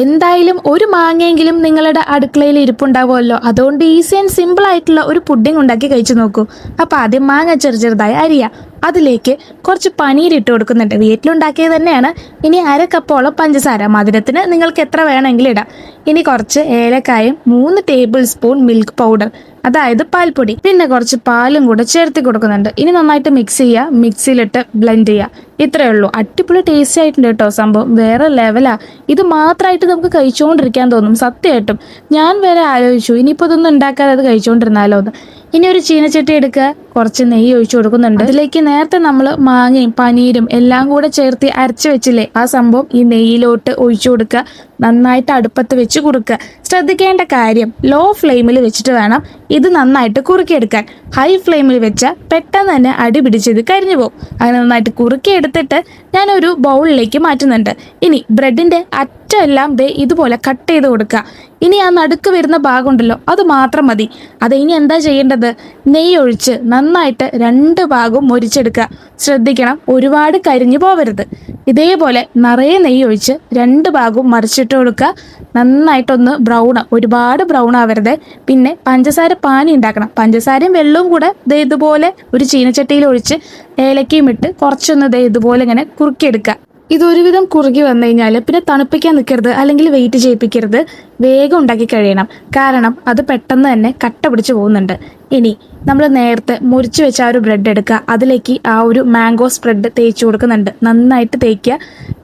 എന്തായാലും ഒരു മാങ്ങയെങ്കിലും നിങ്ങളുടെ അടുക്കളയിൽ ഇരിപ്പുണ്ടാവുമല്ലോ. അതുകൊണ്ട് ഈസി ആൻഡ് സിമ്പിൾ ആയിട്ടുള്ള ഒരു പുഡിംഗ് ഉണ്ടാക്കി കഴിച്ചു നോക്കൂ. അപ്പോൾ ആദ്യം മാങ്ങ ചെറുതായി അരിയുക. അതിലേക്ക് കുറച്ച് പനീർ ഇട്ട് കൊടുക്കുന്നുണ്ട്. വീട്ടിലുണ്ടാക്കിയത് തന്നെയാണ്. ഇനി 1/2 കപ്പോളം പഞ്ചസാര, മധുരത്തിന് നിങ്ങൾക്ക് എത്ര വേണമെങ്കിലും ഇടാം. ഇനി കുറച്ച് ഏലക്കായും 3 ടേബിൾ സ്പൂൺ മിൽക്ക് പൗഡർ, അതായത് പാൽപ്പൊടി, പിന്നെ കുറച്ച് പാലും കൂടെ ചേർത്ത് കൊടുക്കുന്നുണ്ട്. ഇനി നന്നായിട്ട് മിക്സ് ചെയ്യുക. മിക്സിയിലിട്ട് ബ്ലെൻഡ് ചെയ്യുക. ഇത്രയേ ഉള്ളൂ. അടിപൊളി ടേസ്റ്റി ആയിട്ടുണ്ട് കേട്ടോ. സംഭവം വേറെ ലെവലാ. ഇത് മാത്രമായിട്ട് നമുക്ക് കഴിച്ചുകൊണ്ടിരിക്കാൻ തോന്നും. സത്യമായിട്ടും ഞാൻ വരെ ആലോചിച്ചു ഇനിയിപ്പോൾ ഇതൊന്നും ഉണ്ടാക്കാതെ അത് കഴിച്ചുകൊണ്ടിരുന്നാലോ എന്ന്. ഇനി ഒരു ചീനച്ചട്ടി എടുക്കുക. കുറച്ച് നെയ്യ് ഒഴിച്ചു കൊടുക്കുന്നുണ്ട്. അതിലേക്ക് നേരത്തെ നമ്മൾ മാങ്ങയും പനീരും എല്ലാം കൂടെ ചേർത്ത് അരച്ച് വെച്ചില്ലേ, ആ സംഭവം ഈ നെയ്യിലോട്ട് ഒഴിച്ചു കൊടുക്കുക. നന്നായിട്ട് അടുപ്പത്ത് വെച്ച് കൊടുക്കുക. ശ്രദ്ധിക്കേണ്ട കാര്യം, ലോ ഫ്ലെയിമിൽ വെച്ചിട്ട് വേണം ഇത് നന്നായിട്ട് കുറുക്കിയെടുക്കാൻ. ഹൈ ഫ്ലെയിമിൽ വെച്ചാൽ പെട്ടെന്ന് തന്നെ അടി പിടിച്ചത് കരിഞ്ഞു പോകും. അങ്ങനെ നന്നായിട്ട് കുറുക്കിയെടുത്തിട്ട് ഞാനൊരു ബൗളിലേക്ക് മാറ്റുന്നുണ്ട്. ഇനി ബ്രെഡിൻ്റെ അറ്റമെല്ലാം ദേ ഇതുപോലെ കട്ട് ചെയ്ത് കൊടുക്കുക. ഇനി ആ നടുക്ക് വരുന്ന ഭാഗമുണ്ടല്ലോ, അത് മാത്രം മതി. അത് ഇനി എന്താ ചെയ്യേണ്ടത്, നെയ്യ് ഒഴിച്ച് നന്നായിട്ട് 2 ഭാഗവും മൊരിച്ചെടുക്കുക. ശ്രദ്ധിക്കണം, ഒരുപാട് കരിഞ്ഞു പോവരുത്. ഇതേപോലെ നിറയെ നെയ്യ് ഒഴിച്ച് 2 ഭാഗവും മറിച്ചിട്ട് കൊടുക്കുക. നന്നായിട്ടൊന്ന് ഒരുപാട് ബ്രൗൺ ആവരുത്. പിന്നെ പഞ്ചസാര പാനി ഉണ്ടാക്കണം. പഞ്ചസാരയും വെള്ളവും കൂടെ ഇതുപോലെ ഒരു ചീനച്ചട്ടിയിൽ ഒഴിച്ച് ഏലക്കയും ഇട്ട് കുറച്ചൊന്ന് ഇതുപോലെ ഇങ്ങനെ കുറുക്കിയെടുക്കുക. ഇതൊരുവിധം കുറുകി വന്നു കഴിഞ്ഞാൽ പിന്നെ തണുപ്പിക്കാൻ നിൽക്കരുത്, അല്ലെങ്കിൽ വെയിറ്റ് ചെയ്യിപ്പിക്കരുത്. വേഗം ഉണ്ടാക്കി കഴിയണം. കാരണം അത് പെട്ടെന്ന് തന്നെ കട്ട പിടിച്ച് പോകുന്നുണ്ട്. ഇനി നമ്മൾ നേരത്തെ മുറിച്ച് വെച്ച ആ ഒരു ബ്രെഡ് എടുക്കുക. അതിലേക്ക് ആ ഒരു മാംഗോ സ്പ്രെഡ് തേച്ച് കൊടുക്കുന്നുണ്ട്. നന്നായിട്ട് തേക്കുക.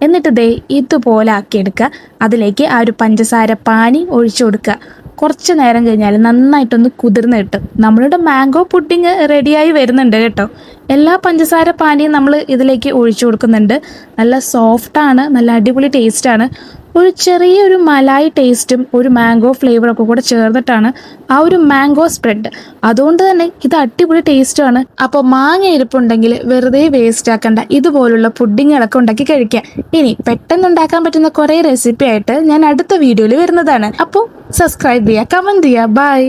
എന്നിട്ട് ഇതുപോലെ ആക്കിയെടുക്കുക. അതിലേക്ക് ആ ഒരു പഞ്ചസാര പാനി ഒഴിച്ചു കൊടുക്കുക. കുറച്ച് നേരം കഴിഞ്ഞാൽ നന്നായിട്ടൊന്ന് കുതിർന്ന് കിട്ടും. നമ്മളുടെ മാംഗോ പുഡിങ് റെഡിയായി വരുന്നുണ്ട് കേട്ടോ. എല്ലാ പഞ്ചസാര പാനിയും നമ്മൾ ഇതിലേക്ക് ഒഴിച്ചു കൊടുക്കുന്നുണ്ട്. നല്ല സോഫ്റ്റാണ്, നല്ല അടിപൊളി ടേസ്റ്റാണ്. ഒരു ചെറിയൊരു മലായി ടേസ്റ്റും ഒരു മാംഗോ ഫ്ലേവറൊക്കെ കൂടെ ചേർന്നിട്ടാണ് ആ ഒരു മാംഗോ സ്പ്രെഡ്. അതുകൊണ്ട് തന്നെ ഇത് അടിപൊളി ടേസ്റ്റാണ്. അപ്പോൾ മാങ്ങ ഇരിപ്പുണ്ടെങ്കിൽ വെറുതെ വേസ്റ്റ് ആക്കണ്ട, ഇതുപോലുള്ള പുഡിങ്ങുകളൊക്കെ ഉണ്ടാക്കി കഴിക്കാം. ഇനി പെട്ടെന്ന് ഉണ്ടാക്കാൻ പറ്റുന്ന കുറേ റെസിപ്പി ആയിട്ട് ഞാൻ അടുത്ത വീഡിയോയിൽ വരുന്നതാണ്. അപ്പോൾ സബ്സ്ക്രൈബ് ചെയ്യുക, കമൻറ്റ് ചെയ്യുക. ബൈ.